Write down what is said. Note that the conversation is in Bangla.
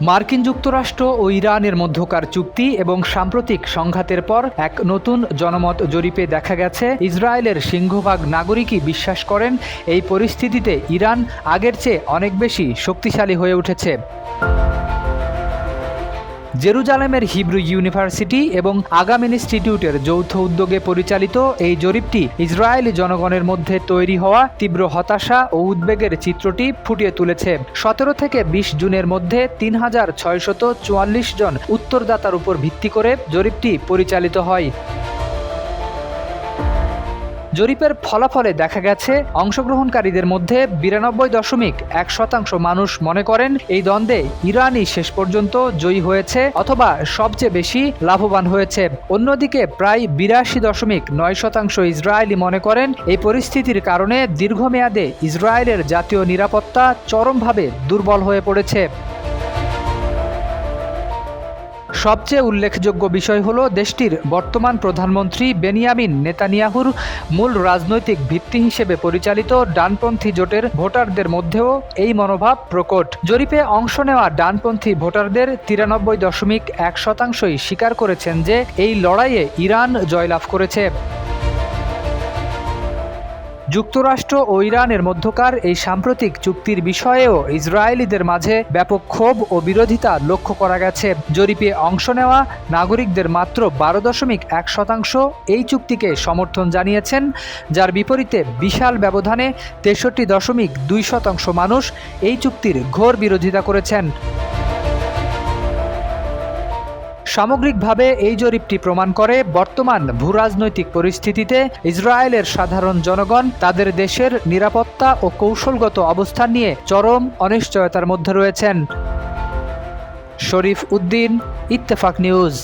মার্কিন যুক্তরাষ্ট্র ও ইরানের মধ্যকার চুক্তি এবং সাম্প্রতিক সংঘাতের পর এক নতুন জনমত জরিপে দেখা গেছে, ইসরায়েলের সিংহভাগ নাগরিকই বিশ্বাস করেন এই পরিস্থিতিতে ইরান আগের চেয়ে অনেক বেশি শক্তিশালী হয়ে উঠেছে। জেরুজালেমের হিব্রু ইউনিভার্সিটি এবং আগাম ইনস্টিটিউটের যৌথ উদ্যোগে পরিচালিত এই জরিপটি ইসরায়েলি জনগণের মধ্যে তৈরি হওয়া তীব্র হতাশা ও উদ্বেগের চিত্রটি ফুটিয়ে তুলেছে। 17 থেকে 20 জুনের মধ্যে 3644 জন উত্তরদাতার উপর ভিত্তি করে জরিপটি পরিচালিত হয়। জরিপের ফলাফলে দেখা গেছে, অংশগ্রহণকারীদের মধ্যে 92.1% মানুষ মনে করেন এই দ্বন্দ্বে ইরানই শেষ পর্যন্ত জয়ী হয়েছে অথবা সবচেয়ে বেশি লাভবান হয়েছে। অন্যদিকে প্রায় 82.9% ইসরায়েলি মনে করেন এই পরিস্থিতির কারণে দীর্ঘমেয়াদে ইসরায়েলের জাতীয় নিরাপত্তা চরমভাবে দুর্বল হয়ে পড়েছে। সবচেয়ে উল্লেখযোগ্য বিষয় হলো, দেশটির বর্তমান প্রধানমন্ত্রী বেনিয়ামিন নেতানিয়াহুর মূল রাজনৈতিক ভিত্তি হিসেবে পরিচালিত ডানপন্থী জোটের ভোটারদের মধ্যেও এই মনোভাব প্রকট। জরিপে অংশ নেওয়া ডানপন্থী ভোটারদের 93.1%ই স্বীকার করেছেন যে এই লড়াইয়ে ইরান জয়লাভ করেছে। যুক্তরাষ্ট্র ও ইরানের মধ্যকার এই সাম্প্রতিক চুক্তির বিষয়েও ইসরায়েলিদের মাঝে ব্যাপক ক্ষোভ ও বিরোধিতা লক্ষ্য করা গেছে। জরিপে অংশ নেওয়া নাগরিকদের মাত্র 12.1% এই চুক্তিকে সমর্থন জানিয়েছেন, যার বিপরীতে বিশাল ব্যবধানে 63.2% মানুষ এই চুক্তির ঘোর বিরোধিতা করেছেন। সামগ্রিকভাবে এই জরিপটি প্রমাণ করে, বর্তমান ভূরাজনৈতিক পরিস্থিতিতে ইসরায়েলের সাধারণ জনগণ তাদের দেশের নিরাপত্তা ও কৌশলগত অবস্থান নিয়ে চরম অনিশ্চয়তার মধ্যে রয়েছেন। শরীফ উদ্দিন, ইত্তেফাক নিউজ।